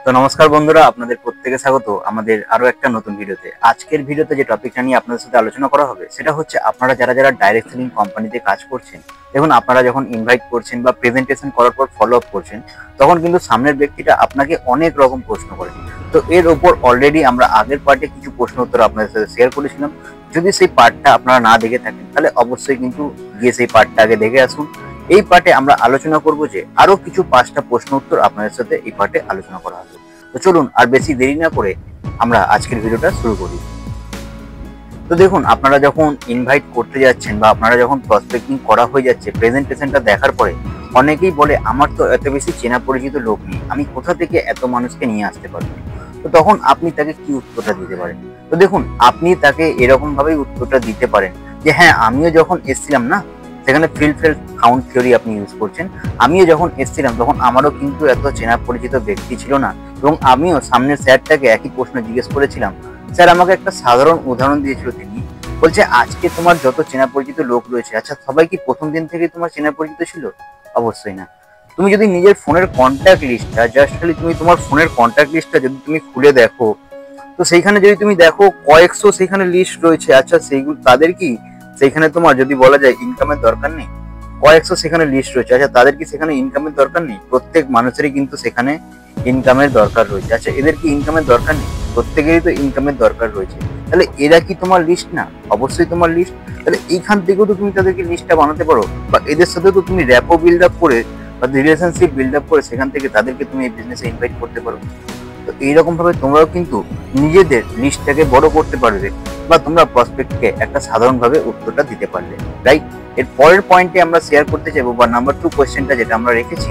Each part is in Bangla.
তো নমস্কার বন্ধুরা, আপনাদের প্রত্যেকে স্বাগত আমাদের আরো একটা নতুন ভিডিওতে। আজকের ভিডিওতে যে টপিকটা নিয়ে আপনাদের সাথে আলোচনা করা হবে সেটা হচ্ছে আপনারা যারা যারা ডাইরেক্ট সেলিং কোম্পানিতে কাজ করছেন, দেখুন আপনারা যখন ইনভাইট করছেন বা প্রেজেন্টেশন করার পর ফলো আপ করছেন, তখন কিন্তু সামনের ব্যক্তিটা আপনাকে অনেক রকম প্রশ্ন করে। তো এর ওপর অলরেডি আমরা আগের পার্টে কিছু প্রশ্ন উত্তর আপনাদের সাথে শেয়ার করেছিলাম। যদি সেই পার্টটা আপনারা না দেখে থাকেন তাহলে অবশ্যই কিন্তু গিয়ে সেই পার্টটা আগে দেখে আসুন। এই পার্টে আমরা আলোচনা করব যে আরো কিছু 5টা প্রশ্ন উত্তর আপনাদের সাথে এই পার্টে আলোচনা করা হবে। তো চলুন আর বেশি দেরি না করে আমরা আজকের ভিডিওটা শুরু করি। তো দেখুন, আপনারা যখন ইনভাইট করতে যাচ্ছেন বা আপনারা যখন প্রসপেক্টিং করা হয়ে যাচ্ছে, প্রেজেন্টেশনটা দেখার পরে অনেকেই বলে আমার তো এত বেশি চেনা পরিচিত লোক নেই, আমি কোথা থেকে এত মানুষকে নিয়ে আসতে পারবো। তো তখন আপনি তাকে কি উত্তরটা দিতে পারেন? তো দেখুন, আপনি তাকে এরকম ভাবেই উত্তরটা দিতে পারেন যে হ্যাঁ, আমিও যখন এসছিলাম না, সেখানে ফিল্ড কাউন্ট থিওরি আপনি ইউজ করছেন, আমিও যখন এসছিলাম তখন আমারও কিন্তু এত চেনা পরিচিত ব্যক্তি ছিল না, এবং আমিও সামনের স্যারটাকে একই প্রশ্ন জিজ্ঞেস করেছিলাম। স্যার আমাকে একটা সাধারণ উদাহরণ দিয়েছিল, তিনি বলছে আজকে তোমার যত চেনা পরিচিত লোক রয়েছে, আচ্ছা সবাই কি প্রথম দিন থেকে তোমার চেনা পরিচিত ছিল? অবশ্যই না। তুমি যদি নিজের ফোনের কন্ট্যাক্ট লিস্টটা জাস্ট খালি তুমি তোমার ফোনের কন্ট্যাক্ট লিস্টটা যদি তুমি খুলে দেখো, তো সেইখানে যদি তুমি দেখো কয়েকশো সেখানে লিস্ট রয়েছে, আচ্ছা সেইগুলো তাদের কি সেখানে তোমার যদি বলা যায় ইনকামের দরকার নেই? কয়েকশো সেখানে লিস্ট রয়েছে, আচ্ছা তাদের কি সেখানে ইনকামের দরকার নেই? প্রত্যেক মানুষেরই কিন্তু সেখানে ইনকামের দরকার রয়েছে। আচ্ছা এদের কি ইনকামের দরকার নেই? প্রত্যেকেরই তো ইনকামের দরকার রয়েছে। তাহলে এরা কি তোমার লিস্ট না? অবশ্যই তোমার লিস্ট। তাহলে এইখান থেকেও তো তুমি তাদেরকে লিস্টটা বানাতে পারো, বা এদের সাথে তো তুমি র্যাপো বিল্ড আপ করে বা রিলেশনশিপ বিল্ড আপ করে সেখান থেকে তাদেরকে তুমি এই বিজনেসে ইনভাইট করতে পারো। তো এইরকম ভাবে তোমরাও কিন্তু নিজেদের লিস্টটাকে বড় করতে পারবে, বা তোমরা প্রসপেক্টকে একটা সাধারণভাবে উত্তরটা দিতে পারবে, রাইট? এর পরের পয়েন্টে আমরা শেয়ার করতে চাইবো, বা নাম্বার 2 কোয়েশ্চেনটা যেটা আমরা রেখেছি,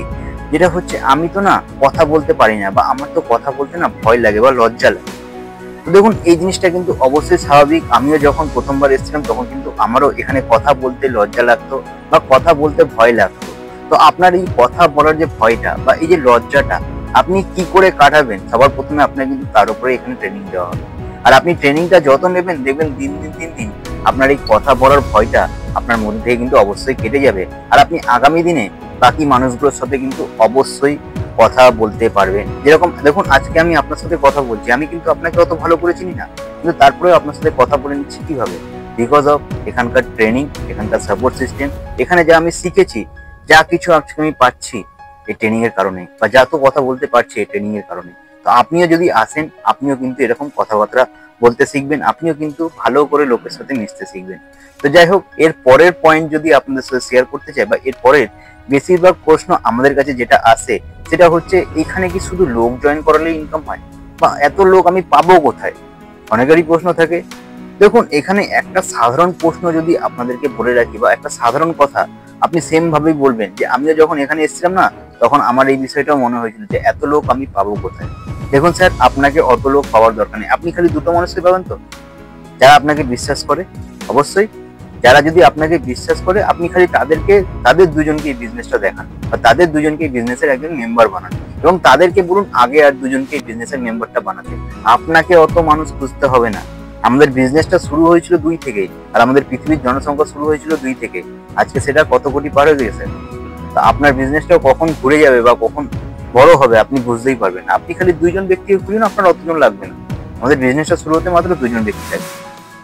যেটা হচ্ছে আমি তো না কথা বলতে পারি না, বা আমার তো কথা বলতে না ভয় লাগে বা লজ্জা লাগে। তো দেখুন, এই জিনিসটা কিন্তু অবশ্যই স্বাভাবিক। আমিও যখন প্রথমবার এসেছিলাম তখন কিন্তু আমারও এখানে কথা বলতে লজ্জা লাগতো বা কথা বলতে ভয় লাগতো। তো আপনার এই কথা বলার যে ভয়টা বা এই যে লজ্জাটা আপনি কি করে কাটাবেন, সবার প্রথমে আপনার কিন্তু তার উপরে এখানে ট্রেনিং দেওয়া হবে। আর আপনি ট্রেনিংটা যত নেবেন দেখবেন দিন দিন আপনার এই কথা বলার ভয়টা আপনার মধ্যে কিন্তু অবশ্যই কেটে যাবে। আর আপনি আগামী দিনে বাকি মানুষগুলোর সাথে কিন্তু অবশ্যই কথা বলতে পারবেন। যেরকম দেখুন, আজকে আমি আপনার সাথে কথা বলছি, আমি কিন্তু আপনাকে অত ভালো করে চিনি না, কিন্তু তারপরেও আপনার সাথে কথা বলে নিচ্ছি কিভাবে? বিকজ অফ এখানকার ট্রেনিং, এখানকার সাপোর্ট সিস্টেম, এখানে যা আমি শিখেছি, যা কিছু আজকে আমি পাচ্ছি এই ট্রেনিং এর কারণে, বা যা তো কথা বলতে পারছি এই ট্রেনিং এর কারণে। তো আপনিও যদি আসেন, আপনিও কিন্তু এরকম কথাবার্তা বলতে শিখবেন, আপনিও কিন্তু ভালো করে লোকের সাথে মিশতে শিখবেন। তো যাই হোক, এর পরের পয়েন্ট যদি আপনাদের সাথে শেয়ার করতে চাই, বা এর পরের বেশিরভাগ প্রশ্ন আমাদের কাছে যেটা আসে সেটা হচ্ছে এখানে কি শুধু লোক জয়েন করালে ইনকাম হয়, বা এত লোক আমি পাবো কোথায়? অনেকেরই প্রশ্ন থাকে। দেখুন, এখানে একটা সাধারণ প্রশ্ন যদি আপনাদেরকে বলে রাখি, বা একটা সাধারণ কথা আপনি সেম ভাবেই বলবেন যে আমিও যখন এখানে এসেছিলাম না, তখন আমার এই বিষয়টাও মনে হয়েছিল যে এত লোক আমি পাবো কোথায়। দেখুন স্যার, আপনাকে অত লোক পাওয়ার দরকার নেই, আপনি খালি দুটো মানুষকে পাবেন তো, যারা আপনাকে বিশ্বাস করে। অবশ্যই যারা যদি আপনাকে বিশ্বাস করে, আপনি খালি তাদের দুজনকে এই বিজনেসটা দেখান, বা তাদের দুজনকে এই বিজনেসের একজন মেম্বার বানান, এবং তাদেরকে বলুন আগে আর দুজনকে এই বিজনেসের মেম্বারটা বানাতে। আপনাকে অত মানুষ খুঁজতে হবে না। আমাদের বিজনেসটা শুরু হয়েছিল 2 থেকেই, আর আমাদের পৃথিবীর জনসংখ্যা শুরু হয়েছিল 2 থেকে। আজকে সেটা কত কোটি পার হয়ে গেছে। তা আপনার বিজনেসটাও কখন ঘুরে যাবে বা কখন বড় হবে আপনি বুঝতেই পারবেন না। আপনি খালি 2জন ব্যক্তিকে খুঁজুন, আপনার অতজন লাগবে না। আমাদের বিজনেসটা শুরু হতে মাত্র 2জন ব্যক্তি লাগবে।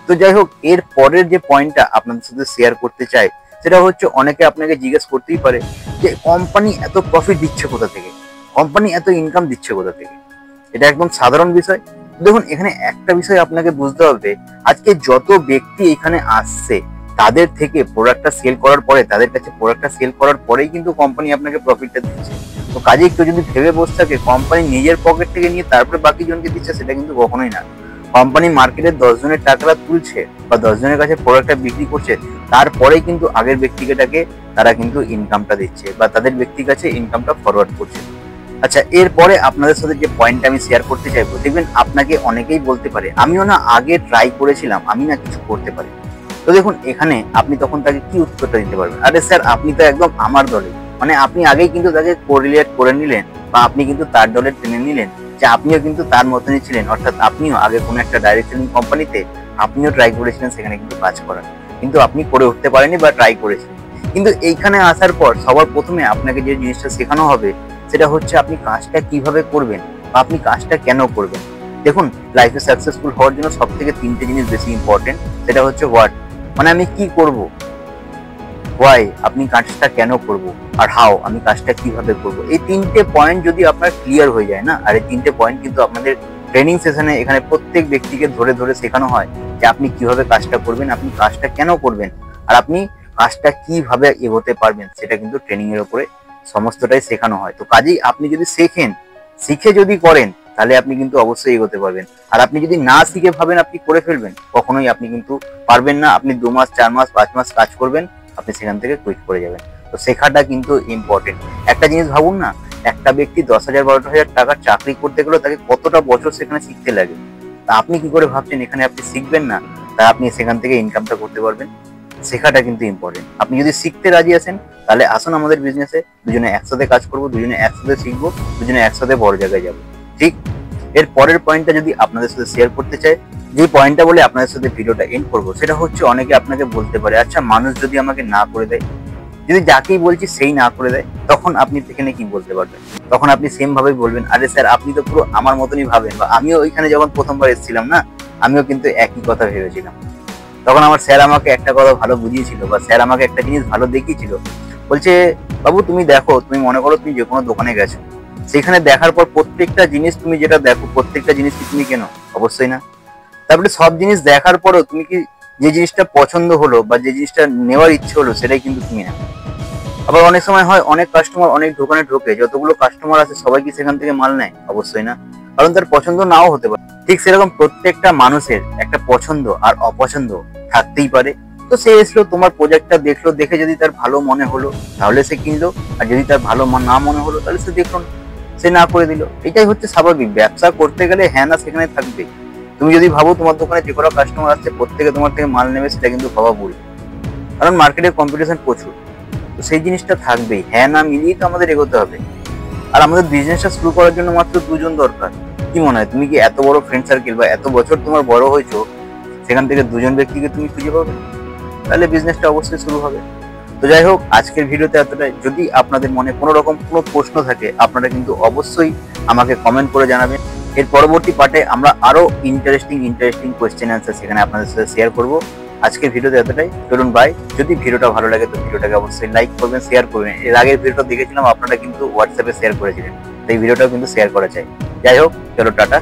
তো যাই হোক, এর পরের যে পয়েন্টটা আপনাদের সাথে শেয়ার করতে চাই সেটা হচ্ছে, অনেকে আপনাকে জিজ্ঞেস করতেই পারে যে কোম্পানি এত প্রফিট দিচ্ছে কোথা থেকে, কোম্পানি এত ইনকাম দিচ্ছে কোথা থেকে। এটা একদম সাধারণ বিষয়। দেখুন, এখানে একটা বিষয় আপনাকে বুঝতে হবে, আজকে যত ব্যক্তি এখানে আসছে তাদের থেকে প্রোডাক্টটা সেল করার পরে, তাদের কাছে প্রোডাক্টটা সেল করার পরেই কিন্তু কোম্পানি আপনাকে প্রফিটটা দিচ্ছে। তো কাজে একটু যদি ভেবে বসে থাকে কোম্পানি নিজের পকেট থেকে নিয়ে তারপরে বাকি জনকে দিচ্ছে, সেটা কিন্তু কখনোই না। কোম্পানি মার্কেটে 10 জনের টাকাটা তুলছে বা 10 জনের কাছে প্রোডাক্টটা বিক্রি করছে, তারপরেই কিন্তু আগের ব্যক্তিটাকে তারা কিন্তু ইনকামটা দিচ্ছে, বা তাদের ব্যক্তির কাছে ইনকামটা ফরওয়ার্ড করছে। আচ্ছা, এরপরে আপনাদের সাথে যে পয়েন্টটা আমি শেয়ার করতে চাইবো, দেখবেন আপনাকে অনেকেই বলতে পারে আমিও না আগে ট্রাই করেছিলাম, আমি না কিছু করতে পারি। তো দেখুন, এখানে আপনি তখন তাকে কি উত্তরটা দিতে পারবেন? আরে স্যার, আপনি তো একদম আমার দলে, মানে আপনি আগেই কিন্তু তাকে কোরিলেট করে নিলেন, বা আপনি কিন্তু তার দলে টেনে নিলেন যে আপনিও কিন্তু তার মতনই ছিলেন, অর্থাৎ আপনিও আগে কোনো একটা ডাইরেক্ট সেলিং কোম্পানিতে আপনিও ট্রাই করেছিলেন সেখানে কিন্তু কাজ করার, কিন্তু আপনি করে উঠতে পারেননি বা ট্রাই করেছিলেন। কিন্তু এইখানে আসার পর সবার প্রথমে আপনাকে যে জিনিসটা শেখানো হবে সেটা হচ্ছে আপনি কাজটা কিভাবে করবেন, আপনি কাজটা কেন করবেন। দেখুন, লাইফে সাকসেসফুল হওয়ার জন্য সব থেকে 3টে জিনিস বেশি ইম্পর্টেন্ট। সেটা হচ্ছে হোয়াট, মানে আমি কি করব, ওয়াই আপনি কাজটা কেন করব, আর হাউ আমি কাজটা কিভাবে করব। এই 3টে পয়েন্ট যদি আপনার ক্লিয়ার হয়ে যায় না, আর এই 3টে পয়েন্ট কিন্তু আপনাদের ট্রেনিং সেশনে এখানে প্রত্যেক ব্যক্তিকে ধরে ধরে শেখানো হয় যে আপনি কিভাবে কাজটা করবেন, আপনি কাজটা কেন করবেন, আর আপনি কাজটা কিভাবে এগোতে পারবেন, সেটা কিন্তু ট্রেনিং এর উপরে সমস্তটাই শেখানো হয়। তো কাজেই আপনি যদি শেখেন, শিখে যদি করেন, তাহলে আপনি কিন্তু অবশ্যই এগোতে পারবেন। আর আপনি যদি না শিখে ভাবেন আপনি করে ফেলবেন, কখনোই আপনি কিন্তু পারবেন না। আপনি 2 মাস 4 মাস 5 মাস কাজ করবেন, আপনি সেখান থেকে কুইট করে যাবেন। তো শেখাটা কিন্তু ইম্পর্টেন্ট। একটা জিনিস ভাবুন না, একটা ব্যক্তি 10,000 12,000 টাকার চাকরি করতে গেলেও তাকে কতটা বছর সেখানে শিখতে লাগে। তা আপনি কি করে ভাবছেন এখানে আপনি শিখবেন না, তা আপনি সেখান থেকে ইনকামটা করতে পারবেন। শেখাটা কিন্তু ইম্পর্টেন্ট। আপনি যদি শিখতে রাজি আছেন, তাহলে আসুন আমাদের বিজনেসে, দুজনে একসাথে কাজ করবো, দুজনে একসাথে শিখবো, দুজনে একসাথে বড় জায়গায় যাবো। ঠিক। এর পরের পয়েন্টটা যদি আপনাদের সাথে শেয়ার করতে চাই, যে পয়েন্টটা বলে আপনাদের সাথে ভিডিওটা এন্ড করবো, সেটা হচ্ছে অনেকে আপনাকে বলতে পারে, আচ্ছা মানুষ যদি আমাকে না করে দেয়, যদি যাকেই বলছি সেই না করে দেয়, তখন আপনি সেখানে কি বলতে পারবেন। তখন আপনি সেম ভাবে বলবেন, আরে স্যার আপনি তো পুরো আমার মতনই ভাবেন, বা আমিও ওইখানে যখন প্রথমবার এসেছিলাম না, আমিও কিন্তু একই কথা ভেবেছিলাম। তখন আমার স্যার আমাকে একটা কথা ভালো বুঝিয়েছিল, বা স্যার আমাকে একটা জিনিস ভালো দেখিয়েছিল। বলছে, বাবু তুমি দেখো, তুমি মনে করো তুমি যে কোনো দোকানে গেছো, সেখানে দেখার পর প্রত্যেকটা জিনিস তুমি যেটা দেখো, প্রত্যেকটা জিনিস কি তুমি কেনো? অবশ্যই না। তারপরে সব জিনিস দেখার পরও তুমি কি যে জিনিসটা পছন্দ হলো বা যে জিনিসটা নেওয়ার ইচ্ছে হলো, সেটাই কিন্তু তুমি না। আবার অনেক সময় হয় অনেক কাস্টমার অনেক দোকানে ঢোকে, যতগুলো কাস্টমার আছে সবাই কি সেখান থেকে মাল নেয়? অবশ্যই না, কারণ তার পছন্দ নাও হতে পারে। ঠিক সেরকম প্রত্যেকটা মানুষের একটা পছন্দ আর অপছন্দ থাকতেই পারে। তো সে এসলো, তোমার প্রোজেক্টটা দেখলো, দেখে যদি তার ভালো মনে হলো তাহলে সে কিনলো, আর যদি তার ভালো না মনে হলো তাহলে সে দেখলো না, সে না করে দিল। এটাই হচ্ছে স্বাভাবিক। ব্যবসা করতে গেলে হ্যাঁ না সেখানে থাকবে। তুমি যদি ভাবো তোমার দোকানে যে কোনো কাস্টমার আসছে প্রত্যেকে তোমার থেকে মাল নেবে, সেটা কিন্তু ভাবা ভুল। কারণ মার্কেটে কম্পিটিশন প্রচুর। তো সেই জিনিসটা থাকবেই, হ্যাঁ না মিলিয়ে তো আমাদের এগোতে হবে। আর আমাদের বিজনেসটা শুরু করার জন্য মাত্র 2জন দরকার। কি মনে হয়, তুমি কি এত বড় ফ্রেন্ড সার্কেল বা এত বছর তোমার বড় হয়েছো, সেখান থেকে 2জন ব্যক্তিকে তুমি খুঁজে পাবে? তাহলে বিজনেসটা অবশ্যই শুরু হবে। তো যাই হোক, আজকের ভিডিওতে এতটাই। যদি আপনাদের মনে কোনো রকম কোনো প্রশ্ন থাকে, আপনারা কিন্তু অবশ্যই আমাকে কমেন্ট করে জানাবেন। এর পরবর্তী পার্টে আমরা আরো ইন্টারেস্টিং কোয়েশ্চেন অ্যান্সার সেখানে আপনাদের সাথে শেয়ার করব। আজকের ভিডিওতে এতটাই। চলুন বাই। যদি ভিডিওটা ভালো লাগে তো ভিডিওটাকে অবশ্যই লাইক করবেন, শেয়ার করবেন। এর আগের ভিডিওটা দেখেছিলাম আপনারা কিন্তু হোয়াটসঅ্যাপে শেয়ার করেছিলেন, তো এই ভিডিওটাও কিন্তু শেয়ার করা চাই। যাই হোক, চলো টাটা।